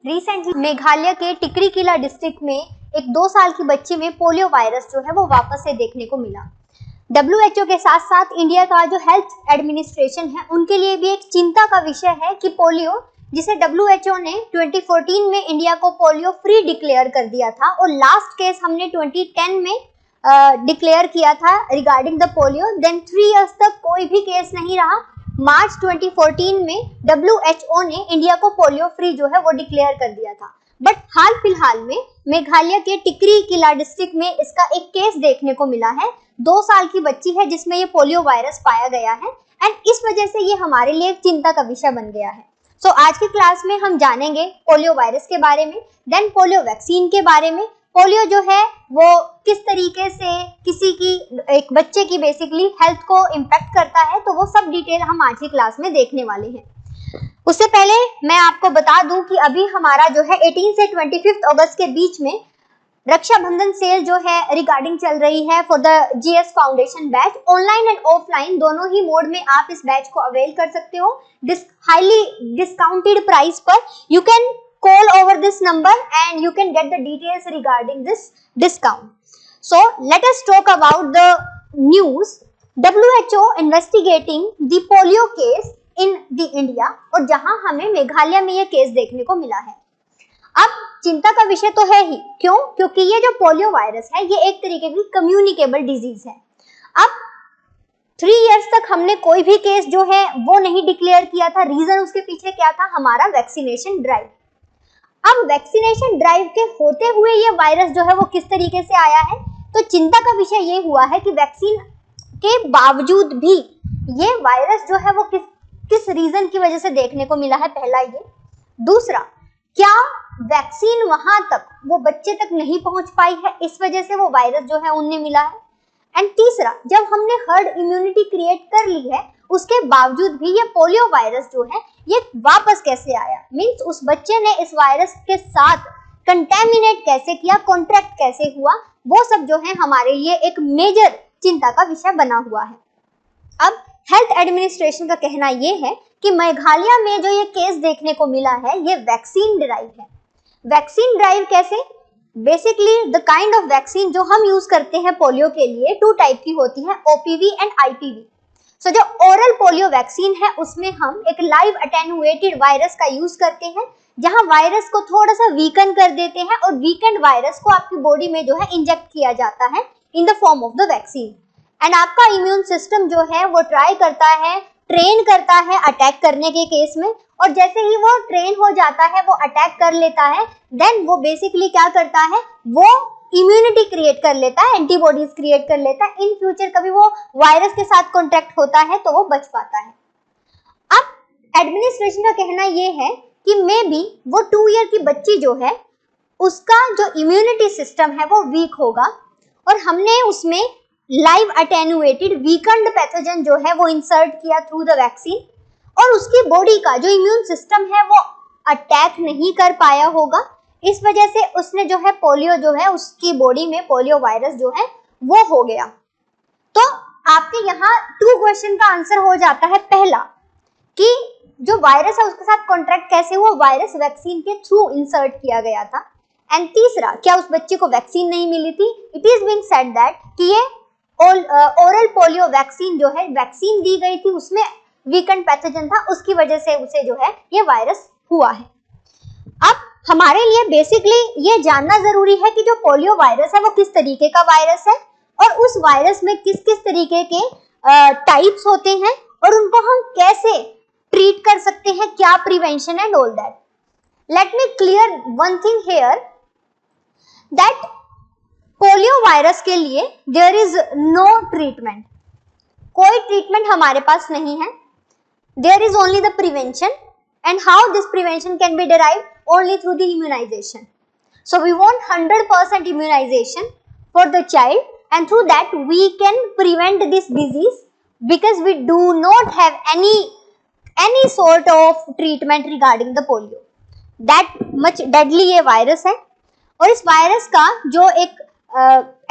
Recently Meghalaya के टिकरी किला district में एक 2 साल की बच्ची में पोलियो वायरस जो है वो वापस से देखने को मिला। WHO के साथ साथ इंडिया का जो हेल्थ एडमिनिस्ट्रेशन है उनके लिए भी एक चिंता का विषय है कि पोलियो, जिसे WHO ने 2014 में इंडिया को पोलियो फ्री डिक्लेयर कर दिया था और लास्ट केस हमने 2010 में डिक्लेयर किया था regarding the polio. Then 3 years तक कोई भी केस नहीं रहा। मार्च 2014 में WHO ने इंडिया को पोलियो फ्री जो है वो डिक्लेयर कर दिया था। बट हाल फिलहाल में मेघालय के टिकरी किला डिस्ट्रिक्ट में इसका एक केस देखने को मिला है। 2 साल की बच्ची है जिसमें ये पोलियो वायरस पाया गया है एंड इस वजह से ये हमारे लिए एक चिंता का विषय बन गया है। सो आज की क्लास में हम जानेंगे पोलियो वायरस के बारे में, देन पोलियो वैक्सीन के बारे में, पोलियो जो है वो किस तरीके से किसी की, एक बच्चे की बेसिकली हेल्थ को इम्पैक्ट करता है, तो वो सब डिटेल हम आज की क्लास में देखने वाले हैं। उससे पहले मैं आपको बता दूं कि अभी हमारा जो है 18 से 25 अगस्त के बीच में रक्षाबंधन सेल जो है रिगार्डिंग चल रही है for the GS foundation batch. Online and offline दोनों ही मोड में आप इस बैच को अवेल कर सकते हो हाईली डिस्काउंटेड प्राइस पर। You can call over this number and you can get the details regarding this discount. So let us talk about the news. WHO investigating the polio case in the India, और जहां हमें मेघालय में ये case देखने को मिला है। अब चिंता का विषय तो है ही, क्यों? क्योंकि ये जो पोलियो वायरस है ये एक तरीके की कम्युनिकेबल डिजीज है। अब 3 इयर्स तक हमने कोई भी केस जो है वो नहीं डिक्लेयर किया था। रीजन उसके पीछे क्या था? हमारा वैक्सीनेशन ड्राइव। अब वैक्सीनेशन ड्राइव के होते हुए ये वायरस जो है वो किस तरीके से आया है, तो चिंता का विषय ये हुआ है कि वैक्सीन के बावजूद भी ये वायरस जो है वो किस रीजन की वजह से देखने को मिला है, पहला ये। दूसरा, क्या वैक्सीन वहां तक, वो बच्चे तक नहीं पहुंच पाई है, इस वजह से वो वायरस जो है उन्हें मिला है। एंड तीसरा, जब हमने हर्ड इम्यूनिटी क्रिएट कर ली है उसके बावजूद भी ये पोलियो वायरस जो है ये वापस कैसे आया, मींस उस बच्चे ने इस वायरस के साथ कंटेमिनेट कैसे किया, कॉन्ट्रैक्ट कैसे हुआ, वो सब जो है हमारे लिए एक मेजर चिंता का विषय बना हुआ है। अब हेल्थ एडमिनिस्ट्रेशन का कहना ये है कि मेघालय में जो ये केस देखने को मिला है ये वैक्सीन ड्राइव है। वैक्सीन ड्राइव कैसे? Basically the kind of vaccine जो हम यूज करते हैं पोलियो के लिए 2 टाइप की होती है, OPV एंड IPV। सो जो ओरल पोलियो वैक्सीन है उसमें हम एक लाइव अटेनुएटेड वायरस का यूज करते हैं, जहां वायरस को थोड़ा सा वीकन कर देते हैं और वीकेंड वायरस को आपकी बॉडी में जो है इंजेक्ट किया जाता है in the form of the vaccine. And आपका इम्यून सिस्टम जो है वो ट्राई करता है, ट्रेन करता है अटैक करने के केस में, और जैसे ही वो ट्रेन हो जाता है, वो अटैक कर लेता है, देन वो बेसिकली क्या करता है, वो इम्यूनिटी क्रिएट कर लेता है, एंटीबॉडीज क्रिएट कर लेता है। इन फ्यूचर कभी वो वायरस के साथ कॉन्टैक्ट होता है तो वो बच पाता है। अब एडमिनिस्ट्रेशन का कहना ये है कि मे बी वो 2 ईयर की बच्ची जो है उसका जो इम्यूनिटी सिस्टम है वो वीक होगा और हमने उसमें लाइव अटेनुएटेड वीकेंड पैथोजन जो है वो इंसर्ट किया थ्रू द वैक्सीन, और उसकी बॉडी का जो इम्यून सिस्टम है वो अटैक नहीं कर पाया होगा। इस वजह से उसने जो है पोलियो जो है उसकी बॉडी में पोलियो वायरस जो है वो हो गया। तो आपके यहाँ 2 क्वेश्चन का आंसर हो जाता है। पहला कि जो वायरस है उसके साथ कॉन्ट्रैक्ट कैसे हुआ, वायरस वैक्सीन के थ्रू इंसर्ट किया गया था। एंड तीसरा, क्या उस बच्चे को वैक्सीन नहीं मिली थी? It is being said that कि ये ओरल पोलियो वैक्सीन जो है वैक्सीन दी गई थी उसमें वीकेंड पैथोजन था, उसकी वजह से उसे जो है ये वायरस हुआ है। अब हमारे लिए बेसिकली ये जानना जरूरी है कि जो पोलियो वायरस है वो किस तरीके का वायरस है और उस वायरस में किस किस तरीके के टाइप्स होते हैं और उनको हम कैसे ट्रीट कर सकते हैं, क्या prevention and all that. Let me clear one thing here that polio virus के लिए देयर इज नो ट्रीटमेंट, कोई ट्रीटमेंट हमारे पास नहीं है। There is only the prevention, and how this prevention can be derived only through the immunization. So we want 100% immunization for the child, and through that we can prevent this disease because we do not have any sort of treatment regarding the polio. That much deadly ये virus है, और इस virus का जो एक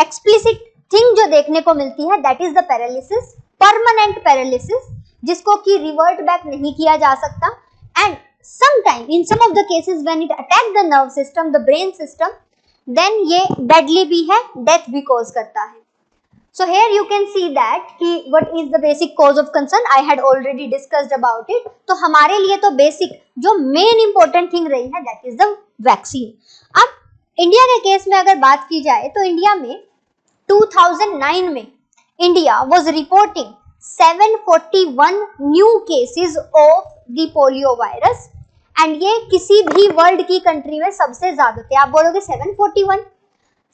explicit thing जो देखने को मिलती है that is the paralysis, permanent paralysis, जिसको कि रिवर्ट बैक नहीं किया जा सकता। And sometime in some of the cases when it attack the nerve system, the brain system, then ये deadly भी है, death भी cause करता है. So here you can see that कि what is the basic cause of concern. I had already discussed about it. तो हमारे लिए तो basic जो main important thing रही है that is the vaccine. अब इंडिया के केस में अगर बात की जाए तो इंडिया में 2009 में India was reporting 741 new cases of the polio virus and ये किसी भी वर्ल्ड की कंट्री में सबसे ज्यादा थे. आप बोलोगे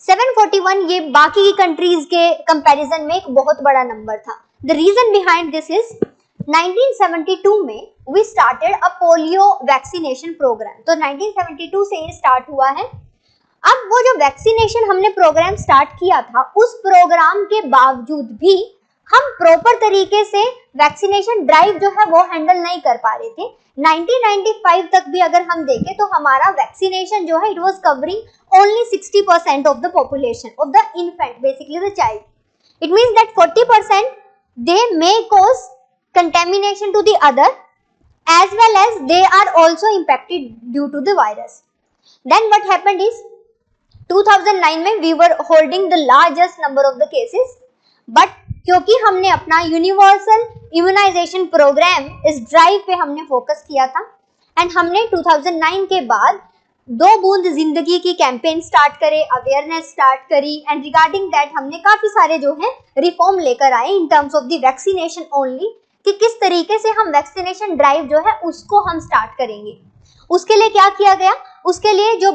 741 ये बाकी की कंट्रीज के कंपैरिजन में एक बहुत बड़ा नंबर था. The reason behind this is 1972 में we started a polio vaccination programme. तो 1972 से ये स्टार्ट हुआ है. अब वो जो वैक्सीनेशन हमने प्रोग्राम स्टार्ट किया था, उस प्रोग्राम के बावजूद भी हम प्रॉपर तरीके से वैक्सीनेशन ड्राइव जो है वो हैंडल नहीं कर पा रहे थे. 1995 तक भी अगर हम देखें तो हमारा वैक्सीनेशन जो है it was covering only 60% of the population of the infant, basically the child. It means that 40% they may cause contamination to the other as well as they are also impacted due to the virus. Then what happened is 2009 में we were holding the largest number of the cases, but क्योंकि हमने अपना universal immunization programme इस drive पे हमने focus किया था and हमने 2009 के बाद 2 बूंद जिंदगी की कैंपेन स्टार्ट करे, अवेयरनेस स्टार्ट करी एंड रिगार्डिंग दैट हमने काफी सारे जो है रिफॉर्म लेकर आए इन terms of the vaccination only, कि किस तरीके से हम वैक्सीनेशन ड्राइव जो है उसको हम स्टार्ट करेंगे. उसके लिए क्या किया गया, उसके लिए जो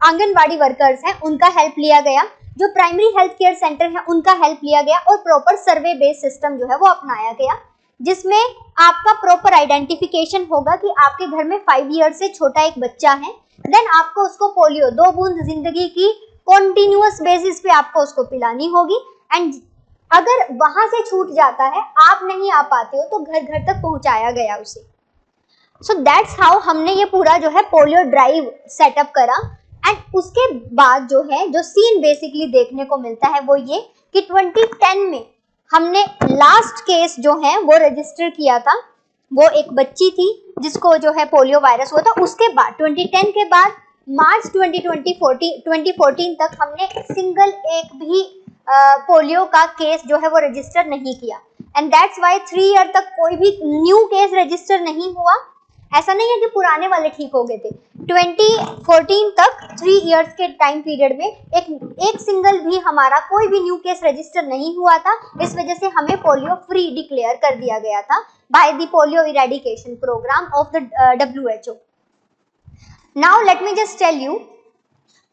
आंगनवाड़ी वर्कर्स हैं उनका हेल्प लिया गया, जो प्राइमरी हेल्थ केयर सेंटर है उनका हेल्प लिया गया और प्रॉपर सर्वे बेस्ड सिस्टम जो है वो अपनाया गया, जिसमें आपका प्रॉपर आइडेंटिफिकेशन होगा कि आपके घर में 5 ईयर से छोटा एक बच्चा है, देन आपको उसको पोलियो 2 बूंद जिंदगी की कॉन्टिन्यूअस बेसिस पे आपको उसको पिलानी होगी. एंड अगर वहां से छूट जाता है, आप नहीं आ पाते हो, तो घर घर तक पहुंचाया गया उसे. सो दैट्स हाउ हमने ये पूरा जो है पोलियो ड्राइव सेटअप करा. एंड उसके बाद जो है जो सीन बेसिकली देखने को मिलता है वो ये कि 2010 में हमने लास्ट केस जो है वो रजिस्टर किया था. वो एक बच्ची थी जिसको जो है पोलियो वायरस हुआ था. उसके बाद 2010 के बाद मार्च 2014 तक हमने सिंगल एक भी पोलियो का केस जो है वो रजिस्टर नहीं किया. एंड दैट्स वाई 3 ईयर तक कोई भी न्यू केस रजिस्टर नहीं हुआ. ऐसा नहीं है कि पुराने वाले ठीक हो गए थे. 2014 तक 3 इयर्स के टाइम पीरियड में एक सिंगल भी हमारा कोई भी न्यू केस रजिस्टर नहीं हुआ था. इस वजह से हमें पोलियो फ्री डिक्लेयर कर दिया गया था by the polio eradication programme of the WHO. Now let me just tell you,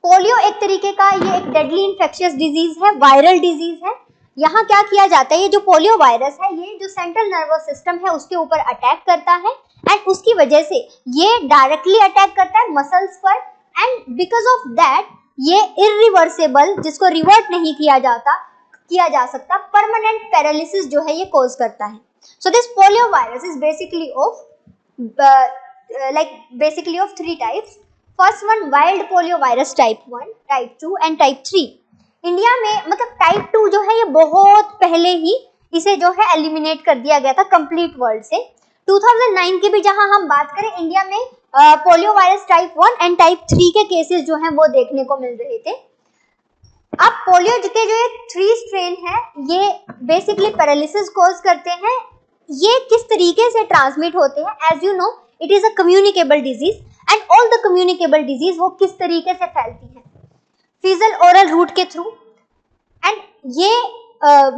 polio एक तरीके का ये एक डेडली इन्फेक्शियस डिजीज है, वायरल डिजीज है. यहाँ क्या किया जाता है, ये जो पोलियो वायरस है ये जो सेंट्रल नर्वस सिस्टम है उसके ऊपर अटैक करता है एंड उसकी वजह से ये डायरेक्टली अटैक करता है मसल्स पर एंड बिकॉज ऑफ दैट ये इरिवर्सिबल, जिसको रिवर्ट नहीं किया जा सकता, परमानेंट पैरालिसिस जो है ये कॉज करता है. So this polio virus is basically of 3 types. First one wild polio virus type 1, type 2 and type 3. India में मतलब टाइप 2 जो है ये बहुत पहले ही इसे जो है एलिमिनेट कर दिया गया था कंप्लीट वर्ल्ड से. 2009 की भी जहां हम बात करें, इंडिया में polio virus type 1 and type 3 के केसेस जो हैं वो देखने को मिल रहे थे. अब पोलियो के जो ये 3 स्ट्रेन है ये बेसिकली पैरालिसिस कॉज करते हैं. ये किस तरीके से ट्रांसमिट होते हैं, as you know it is a communicable disease and all the communicable disease वो किस तरीके से फैलती है, फीजल ओरल रूट के थ्रू. एंड ये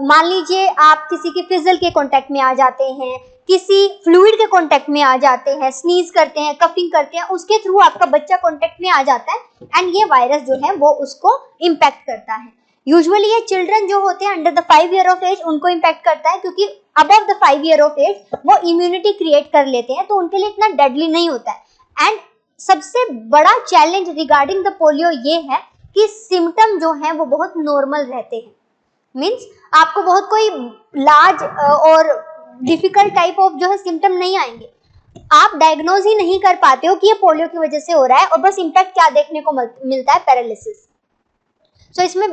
मान लीजिए आप किसी के फिजल के कांटेक्ट में आ जाते हैं, किसी फ्लूइड के कांटेक्ट में आ जाते हैं, स्नीज करते हैं, कफिंग करते हैं, उसके थ्रू आपका बच्चा कांटेक्ट में आ जाता है एंड ये वायरस जो है वो उसको इम्पैक्ट करता है. यूजुअली ये चिल्ड्रन जो होते हैं under the 5 year of age उनको इम्पैक्ट करता है, क्योंकि above the 5 year of age वो इम्यूनिटी क्रिएट कर लेते हैं, तो उनके लिए इतना डेडली नहीं होता है. एंड सबसे बड़ा चैलेंज रिगार्डिंग द पोलियो ये है कि सिम्टम जो है वो बहुत नॉर्मल रहते हैं. मीन्स आपको बहुत कोई लार्ज और डिफिकल्ट टाइप ऑफ जो है सिम्टम नहीं आएंगे. आप डायग्नोज ही नहीं कर पाते हो कि ये पोलियो की वजह से हो रहा है और बस इम्पैक्ट क्या देखने को मिलता है, पैरालिसिस. सो इसमें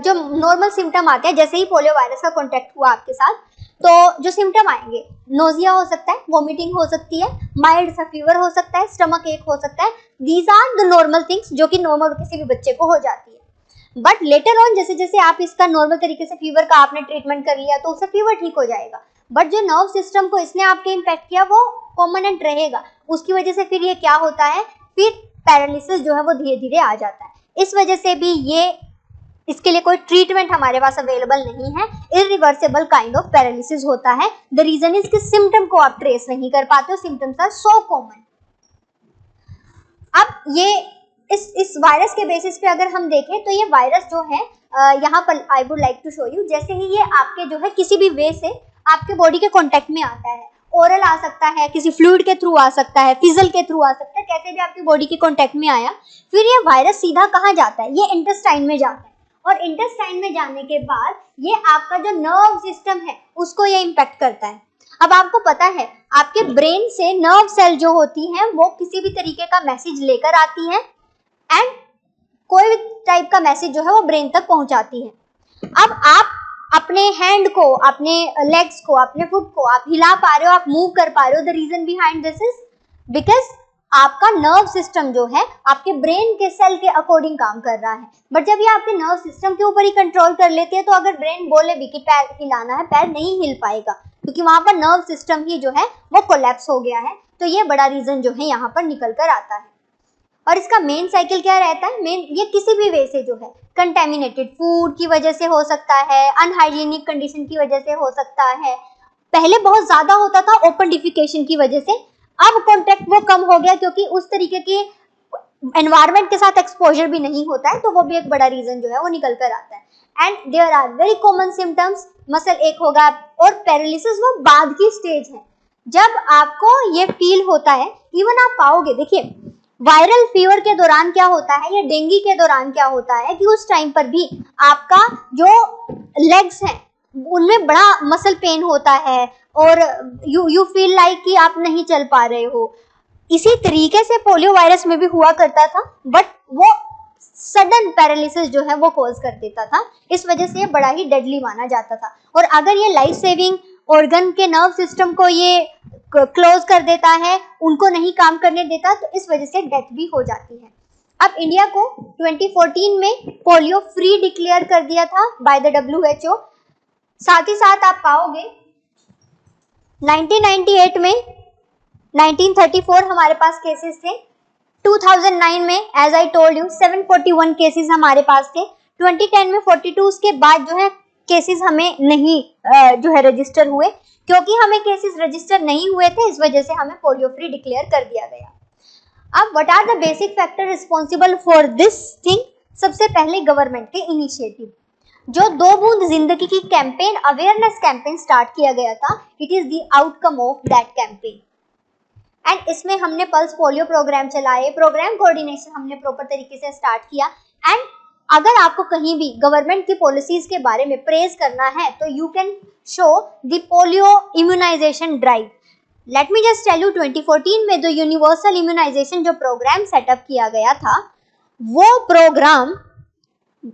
जो नॉर्मल सिम्टम आते हैं, जैसे ही पोलियो वायरस का कांटेक्ट हुआ आपके साथ तो जो सिम्टम आएंगे, नोजिया हो सकता है, वोमिटिंग हो सकती है, माइल्ड सा फीवर हो सकता है, स्टमक एक हो सकता है। These are the normal things जो कि नॉर्मल किसी भी बच्चे को हो जाती है। बट लेटर ऑन जैसे जैसे आप इसका नॉर्मल तरीके से फीवर का आपने ट्रीटमेंट कर लिया तो उससे फीवर ठीक हो जाएगा, बट जो नर्व सिस्टम को इसने आपके इम्पैक्ट किया वो परमानेंट रहेगा। उसकी वजह से फिर ये क्या होता है, फिर पैरालिसिस जो है वो धीरे धीरे आ जाता है। इस वजह से भी ये, इसके लिए कोई ट्रीटमेंट हमारे पास अवेलेबल नहीं है। इरिवर्सिबल काइंड ऑफ पैरालिसिस होता है। द रीजन इज कि सिम्टम को आप ट्रेस नहीं कर पाते हो, सिम्टम्स आर सो कॉमन। अब ये इस वायरस के बेसिस पे अगर हम देखें तो ये वायरस जो है यहाँ पर I would like to show you, जैसे ही ये आपके जो है किसी भी वे से आपके बॉडी के कांटेक्ट में आता है, ओरल आ सकता है, किसी फ्लूइड के थ्रू आ सकता है, फिजल के थ्रू आ सकता है, कैसे भी आपकी बॉडी के कांटेक्ट में आया, फिर ये वायरस सीधा कहाँ जाता है, ये इंटेस्टाइन में जाता है, और इंटेस्टाइन में जाने के बाद ये आपका जो नर्व सिस्टम है उसको ये इम्पैक्ट करता है। अब आपको पता है आपके ब्रेन से नर्व सेल जो होती हैं वो किसी भी तरीके का मैसेज लेकर आती हैं एंड कोई भी टाइप का मैसेज जो है वो ब्रेन तक पहुंचाती है। अब आप अपने हैंड को, अपने लेग्स को, अपने फुट को आप हिला पा रहे हो, आप मूव कर पा रहे हो, the reason behind this is because आपका नर्व सिस्टम जो है आपके ब्रेन के सेल के अकॉर्डिंग काम कर रहा है। बट जब ये आपके नर्व सिस्टम के ऊपर ही कंट्रोल कर लेती है तो अगर ब्रेन बोले भी कि पैर हिलाना है, पैर नहीं हिल पाएगा क्योंकि वहां पर नर्व सिस्टम ही जो है वो कोलैप्स हो गया है। तो ये बड़ा रीजन जो है यहाँ पर निकल कर आता है। और इसका मेन साइकिल क्या रहता है, मेन ये किसी भी वे से जो है, कंटेमिनेटेड फूड की वजह से हो सकता है, अनहाइजीनिक कंडीशन की वजह से हो सकता है, पहले बहुत ज्यादा होता था ओपन डिफिकेशन की वजह से, अब कॉन्टेक्ट वो कम हो गया क्योंकि उस तरीके की एनवायरनमेंट के साथ एक्सपोजर भी नहीं होता है, तो वो भी एक बड़ा रीजन जो है वो निकल कर आता है। And there are very common symptoms, muscle ache होगा, और पैरालिसिस वो बाद की स्टेज है जब आपको ये फील होता है। इवन आप पाओगे, देखिए वायरल फीवर के दौरान क्या होता है या डेंगू के दौरान क्या होता है कि उस टाइम पर भी आपका जो लेग्स हैं उनमें बड़ा मसल पेन होता है और यू फील लाइक कि आप नहीं चल पा रहे हो। इसी तरीके से पोलियो वायरस में भी हुआ करता था, बट वो सडन पैरालिसिस जो है वो कॉज कर देता था, इस वजह से ये बड़ा ही डेडली माना जाता था। और अगर ये लाइफ सेविंग ऑर्गन के नर्व सिस्टम को ये क्लोज कर देता है, उनको नहीं काम करने देता, तो इस वजह से डेथ भी हो जाती है। अब इंडिया को 2014 में पोलियो फ्री डिक्लेयर कर दिया था बाय द WHO। साथ ही साथ आप पाओगे 1998 में 1934 हमारे पास केसेस थे, 2009 में as I told you 741 cases हमारे पास थे, 2010 में 42, उसके बाद जो है केसेस हमें नहीं जो है रजिस्टर हुए, क्योंकि हमें केसेस रजिस्टर नहीं हुए थे इस वजह से हमें पोलियो फ्री डिक्लेयर कर दिया गया। अब what are the basic factor responsible for this thing? सबसे पहले गवर्नमेंट के इनिशिएटिव, जो 2 बूंद जिंदगी की कैंपेन, अवेयरनेस कैंपेन स्टार्ट किया गया था, it is the outcome of that campaign. And इसमें हमने पल्स पोलियो प्रोग्राम चलाए, प्रोग्राम कोऑर्डिनेशन हमने प्रॉपर तरीके से स्टार्ट किया। एंड अगर आपको कहीं भी गवर्नमेंट की पॉलिसीज के बारे में प्रेज करना है तो you can show the polio immunisation drive. Let me just tell you, 2014 में जो यूनिवर्सल इम्यूनाइजेशन जो प्रोग्राम सेटअप किया गया था, वो प्रोग्राम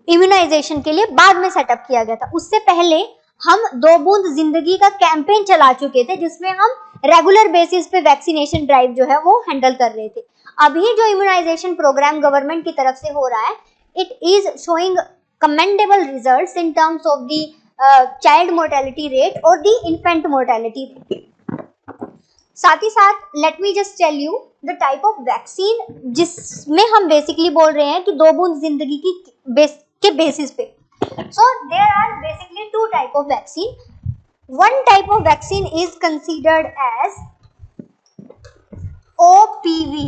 इम्यूनाइजेशन के लिए बाद में सेटअप किया गया था। उससे पहले हम 2 बूंद जिंदगी का कैंपेन चला चुके थे, जिसमें हम रेगुलर बेसिस पे वैक्सीनेशन ड्राइव जो है वो हैंडल कर रहे थे। अभी जो इम्यूनाइजेशन प्रोग्राम गवर्नमेंट की तरफ से हो रहा है, it is showing commendable results in terms of the child mortality rate और द इन्फेंट मोर्टेलिटी रेट। साथ ही साथ let me just tell you the type of vaccine जिसमें हम बेसिकली बोल रहे हैं कि 2 बूंद जिंदगी के बेसिस पे। So there are basically 2 type of vaccine. One type of vaccine is considered as OPV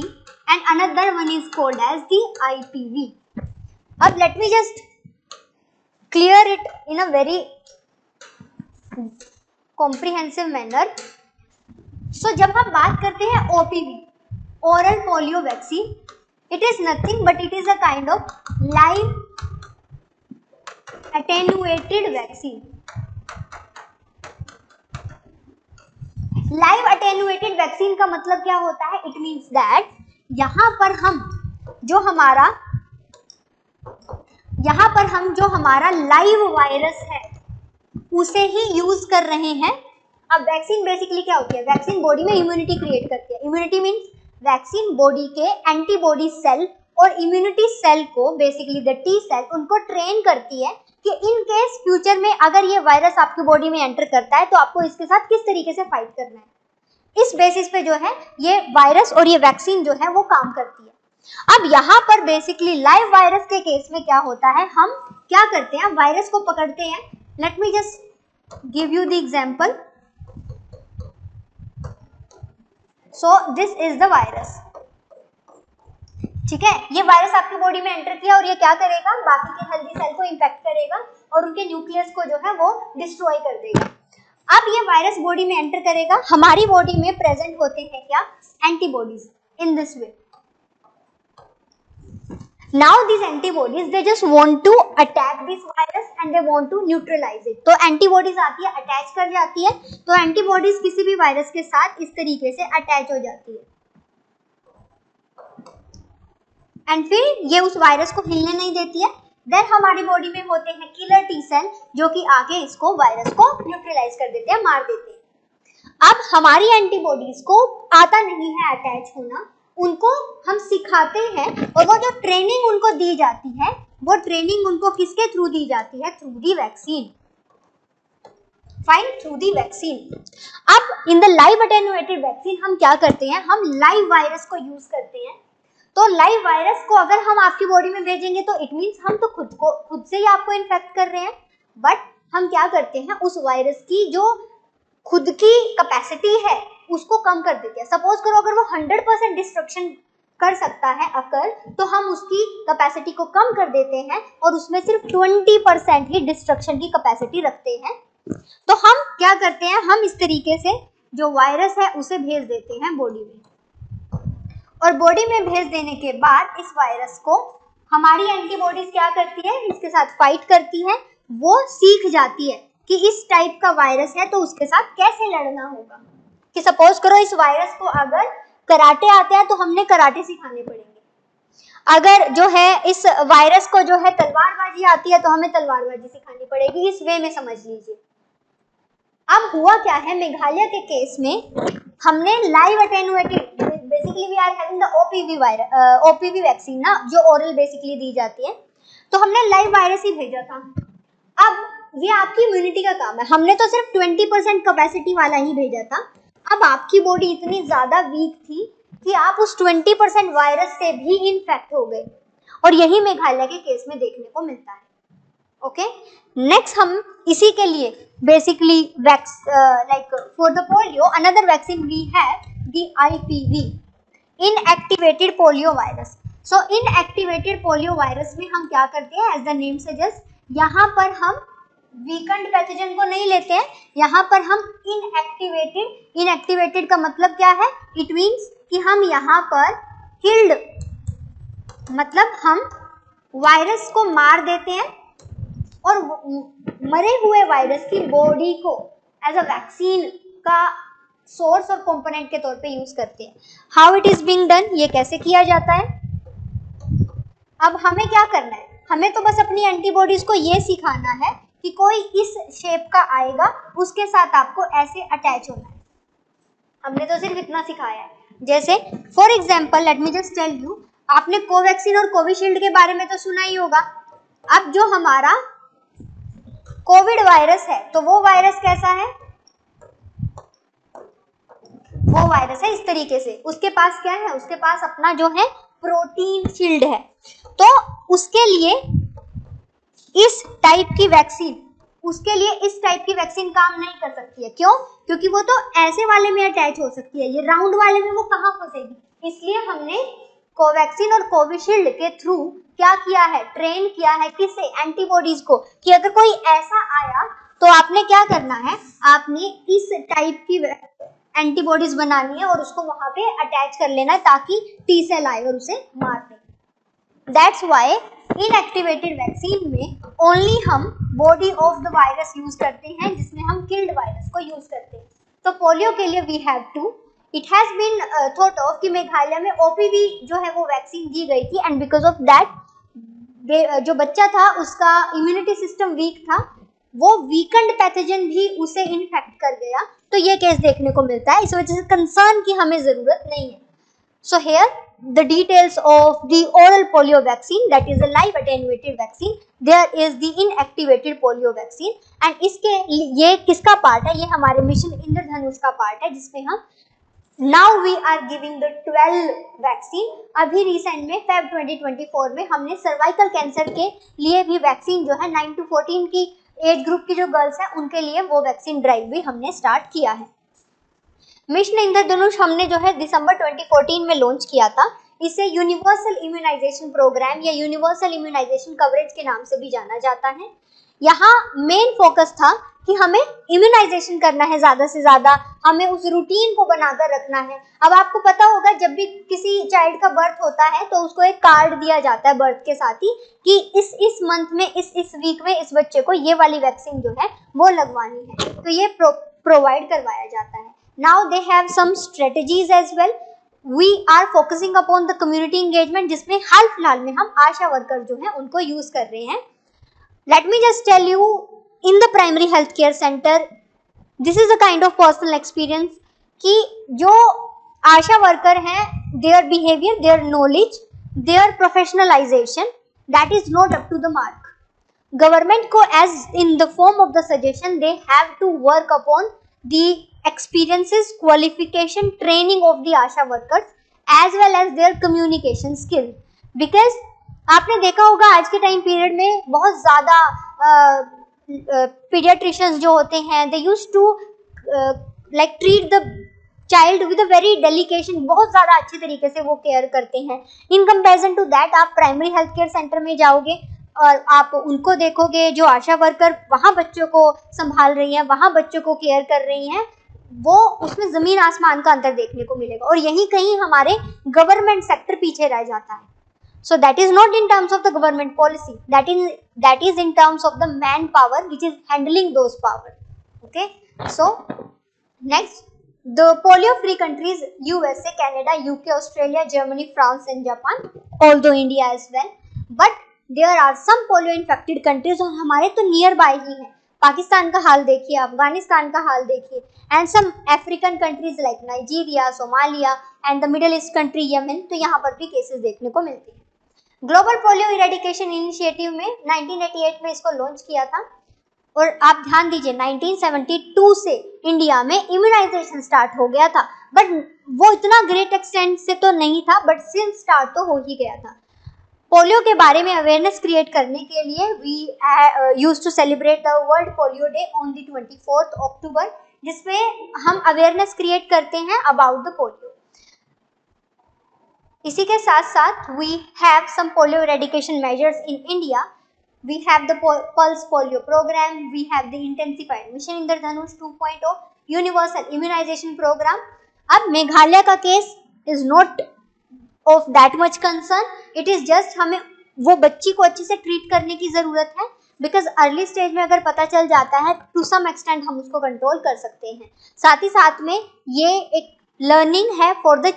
and another one is called as the IPV. अब let me just clear it in a very comprehensive manner. So जब हम बात करते हैं OPV, oral polio vaccine, it is nothing but it is a kind of live attenuated vaccine. Live attenuated vaccine का मतलब क्या होता है? इट मीन्स दैट यहाँ पर हम जो हमारा लाइव वायरस है उसे ही यूज कर रहे हैं। अब वैक्सीन बेसिकली क्या होती है? वैक्सीन बॉडी में इम्यूनिटी क्रिएट करती है। इम्यूनिटी मींस वैक्सीन बॉडी के एंटीबॉडी सेल और इम्यूनिटी सेल को, बेसिकली द टी सेल, उनको ट्रेन करती है कि इन केस फ्यूचर में अगर ये वायरस आपकी बॉडी में एंटर करता है तो आपको इसके साथ किस तरीके से फाइट करना है। इस बेसिस पे जो है ये वायरस और ये वैक्सीन जो है वो काम करती है। अब यहाँ पर बेसिकली लाइव वायरस के केस में क्या होता है, हम क्या करते हैं, वायरस को पकड़ते हैं। Late me just give you the example. So this is the virus, ठीक है। ये वायरस आपकी बॉडी में एंटर किया और ये क्या करेगा, बाकी के हेल्दी सेल को इन्फेक्ट करेगा और उनके न्यूक्लियस को जो है वो डिस्ट्रॉय कर देगा। अब ये वायरस बॉडी में एंटर करेगा, हमारी बॉडी में प्रेजेंट होते हैं क्या, antibodies in this way. Now these antibodies they just want to attack this virus and they want to neutralize it. तो एंटीबॉडीज आती है, अटैच कर जाती है। तो एंटीबॉडीज किसी भी वायरस के साथ इस तरीके से अटैच हो जाती है एंड फिर ये उस वायरस को हिलने नहीं देती है। देन हमारी बॉडी में होते हैं किलर टी सेल जो कि आगे इसको वायरस को न्यूट्रलाइज कर देते हैं, मार देते हैं। अब हमारी एंटीबॉडीज को आता नहीं है अटैच होना, उनको हम सिखाते हैं और वो जो ट्रेनिंग उनको दी जाती है वो ट्रेनिंग उनको किसके थ्रू दी जाती है, through the vaccine. Fine, through the vaccine. अब in the live attenuated vaccine हम क्या करते हैं, हम लाइव वायरस को यूज करते हैं। तो लाइव वायरस को अगर हम आपकी बॉडी में भेजेंगे तो इट मीन्स हम तो खुद से ही आपको इन्फेक्ट कर रहे हैं, बट हम क्या करते हैं, उस वायरस की जो खुद की कैपेसिटी है उसको कम कर देते हैं। सपोज करो अगर वो 100% डिस्ट्रक्शन कर सकता है अकर, तो हम उसकी कैपेसिटी को कम कर देते हैं और उसमें सिर्फ 20% ही डिस्ट्रक्शन की कैपेसिटी रखते हैं। तो हम क्या करते हैं, हम इस तरीके से जो वायरस है उसे भेज देते हैं बॉडी में, और बॉडी में भेज देने के बाद इस वायरस को हमारी एंटीबॉडीज क्या करती है, इसके साथ फाइट करती है। वो सीख जाती है कि इस टाइप का वायरस है तो उसके साथ कैसे लड़ना होगा। कि सपोज करो इस वायरस को अगर कराटे आते हैं तो हमने कराटे सिखाने पड़ेंगे, अगर जो है इस वायरस को जो है तलवारबाजी आती है तो हमें तलवारबाजी सिखानी पड़ेगी। इस वे में समझ लीजिए। अब हुआ क्या है, मेघालय के केस में हमने live attenuated, basically we are having the OPV vaccine ना, जो ओरल बेसिकली दी जाती है, तो हमने लाइव वायरस ही भेजा था। अब ये आपकी इम्यूनिटी का काम है, हमने तो सिर्फ 20% कैपेसिटी वाला ही भेजा था। अब आपकी बॉडी इतनी ज्यादा वीक थी कि आप उस 20% वायरस से भी इन्फेक्ट हो गए, और यही मेघालय के केस में देखने को मिलता है। ओके, नेक्स्ट हम इसी के लिए basically like for the polio another vaccine we have the IPV, inactivated polio virus. So inactivated polio virus में हम क्या करते हैं, एज द नेम सजेस्ट, यहाँ पर हम वीकेंड पैथोजन को नहीं लेते हैं, यहाँ पर हम इनएक्टिवेटेड का मतलब क्या है, इट मीन्स कि हम यहाँ पर किल्ड, मतलब हम वायरस को मार देते हैं और मरे हुए वायरस की बॉडी को एज अ वैक्सीन का सोर्स और कंपोनेंट के तौर पे यूज करते हैं। How it is being done, ये कैसे किया जाता है। अब हमें क्या करना है, हमें तो बस अपनी एंटीबॉडीज को ये सिखाना है कि कोई इस शेप का आएगा, उसके साथ आपको ऐसे अटैच होना है। हमने तो सिर्फ इतना सिखाया है। जैसे for example let me just tell you, आपने कोवैक्सीन और कोविशील्ड के बारे में तो सुना ही होगा। अब जो हमारा कोविड वायरस है तो वो वायरस कैसा है, वो वायरस है इस तरीके से, उसके पास क्या है, उसके पास अपना जो है प्रोटीन शील्ड है। तो उसके लिए इस टाइप की वैक्सीन, उसके लिए इस टाइप की वैक्सीन काम नहीं कर सकती है। क्यों? क्योंकि वो तो ऐसे वाले में अटैच हो सकती है, ये राउंड वाले में वो कहाँ फंसेगी। इसलिए हमने कोवैक्सीन और कोविशील्ड के थ्रू क्या किया है, ट्रेन किया है किसे, एंटीबॉडीज को, कि अगर कोई ऐसा आया तो आपने क्या करना है, आपने इस टाइप की एंटीबॉडीज बनानी है और उसको वहां पे अटैच कर लेना है ताकि टी सेल आए और उसे मार दे। दैट्स वाई इनएक्टिवेटेड वैक्सीन में ओनली हम body of the virus use करते हैं, जिसमें हम किल्ड वायरस को यूज करते हैं। तो पोलियो के लिए we have to, it has been thought of कि मेघालय में ओपीवी जो है वो वैक्सीन दी गई थी, एंड बिकॉज ऑफ दैट जो बच्चा था उसका इम्यूनिटी सिस्टम वीक था, वो वीकेंड पैथोजन भी उसे इन्फेक्ट कर गया, तो ये केस देखने को मिलता है। इस वजह से कंसर्न की हमें जरूरत नहीं है। So here the details of the oral polio vaccine, that is a live attenuated vaccine. There is the inactivated polio vaccine and इसके ये किसका पार्ट है? ये हमारे मिशन इंद्रधनुष का पार्ट है, जिसमें हम now we are giving the 12 vaccine. अभी रिसेंट में Feb 2024 में हमने सर्वाइकल कैंसर के लिए भी वैक्सीन जो है 9 to 14 की एज ग्रुप की जो गर्ल्स हैं उनके लिए वो वैक्सीन ड्राइव भी हमने स्टार्ट किया है। मिशन इंद्रधनुष हमने जो है दिसंबर 2014 में लॉन्च किया था। इसे यूनिवर्सल इम्यूनाइजेशन प्रोग्राम या यूनिवर्सल इम्यूनाइजेशन कवरेज के नाम से भी जाना जाता है। यहाँ मेन फोकस था कि हमें इम्यूनाइजेशन करना है, ज्यादा से ज्यादा हमें उस रूटीन को बनाकर रखना है। अब आपको पता होगा जब भी किसी चाइल्ड का बर्थ होता है तो उसको एक कार्ड दिया जाता है बर्थ के साथ ही कि इस मंथ में इस वीक में इस बच्चे को ये वाली वैक्सीन जो है वो लगवानी है, तो ये प्रोवाइड करवाया जाता है। Now they have some strategies as well. We are focusing upon the community engagement, जिसमें हाल फिलहाल में हम आशा वर्कर जो हैं उनको यूज कर रहे हैं। Let me just tell you, in the primary health care center, this is a kind of personal experience कि जो आशा वर्कर हैं, their behavior, their knowledge, their professionalization, that is not up to the mark. Government को as in the form of the suggestion, they have to work upon the experiences, qualification, training of the Asha workers as well as their communication skill, because आपने देखा होगा आज के time period में बहुत ज़्यादा paediatricians जो होते हैं they used to like treat the child with a very delicate, बहुत ज़्यादा अच्छे तरीके से वो केयर करते हैं। in comparison to that आप प्राइमरी हेल्थ केयर सेंटर में जाओगे और आप उनको देखोगे जो आशा वर्कर वहाँ बच्चों को संभाल रही हैं, वहाँ बच्चों को केयर कर रही हैं, वो उसमें जमीन आसमान का अंतर देखने को मिलेगा। और यहीं कहीं हमारे गवर्नमेंट सेक्टर पीछे रह जाता है। So that is not in terms of the government policy, that is in terms of the man power which is handling those power. Okay, so next, the polio free countries USA, Canada, UK, Australia, Germany, France and Japan, although India as well, but there are some polio infected countries और हमारे तो near by ही है। पाकिस्तान का हाल देखिए, अफगानिस्तान का हाल देखिए, and some African countries like Nigeria, Somalia and the middle east country Yemen, तो यहाँ पर भी केसेस देखने को मिलते हैं। ग्लोबल पोलियो इरेडिकेशन इनिशिएटिव में 1988 में इसको लॉन्च किया था और आप ध्यान दीजिए 1972 से इंडिया में इम्यूनाइजेशन स्टार्ट हो गया था, बट वो इतना ग्रेट एक्सटेंट से तो नहीं था, बट स्टिल स्टार्ट तो हो ही गया था। पोलियो के बारे में अवेयरनेस क्रिएट करने के लिए we used to celebrate the world polio day on the 24th October, जिसमें हम अवेयरनेस क्रिएट करते हैं अबाउट द पोलियो। इसी के साथ साथ we have some polio eradication measures in India. We have the pulse polio programme, we have the intensified mission Indradhanush 2.0, universal immunization programme. अब मेघालय का case is not of that much concern, it is just हमें वो बच्ची को अच्छे से treat करने की जरूरत है, बिकॉज अर्ली स्टेज में अगर पता चल जाता है टू सम एक्सटेंट हम उसको कंट्रोल कर सकते हैं। साथ ही साथ में ये एक लर्निंग है for the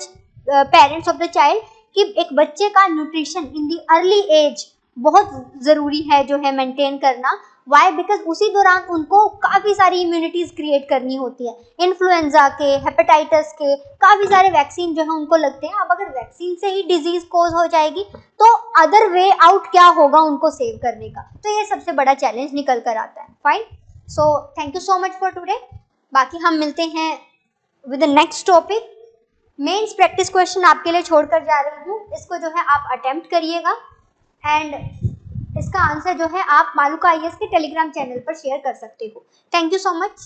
parents of the child कि एक बच्चे का nutrition in the early age बहुत ज़रूरी है जो है मेंटेन करना। वाई? बिकॉज उसी दौरान उनको काफ़ी सारी इम्यूनिटीज़ क्रिएट करनी होती है, इन्फ्लुएंजा के, हेपेटाइटिस के, काफ़ी सारे वैक्सीन जो है उनको लगते हैं। अब अगर वैक्सीन से ही डिजीज कोज हो जाएगी तो अदर वे आउट क्या होगा उनको सेव करने का, तो ये सबसे बड़ा चैलेंज निकल कर आता है। Fine, so thank you so much for today. बाकी हम मिलते हैं with the next topic. Mains practice question आपके लिए छोड़कर जा रही हूँ, इसको जो है आप अटेम्प्ट करिएगा एंड इसका आंसर जो है आप मालूका IAS के टेलीग्राम चैनल पर शेयर कर सकते हो। Thank you so much.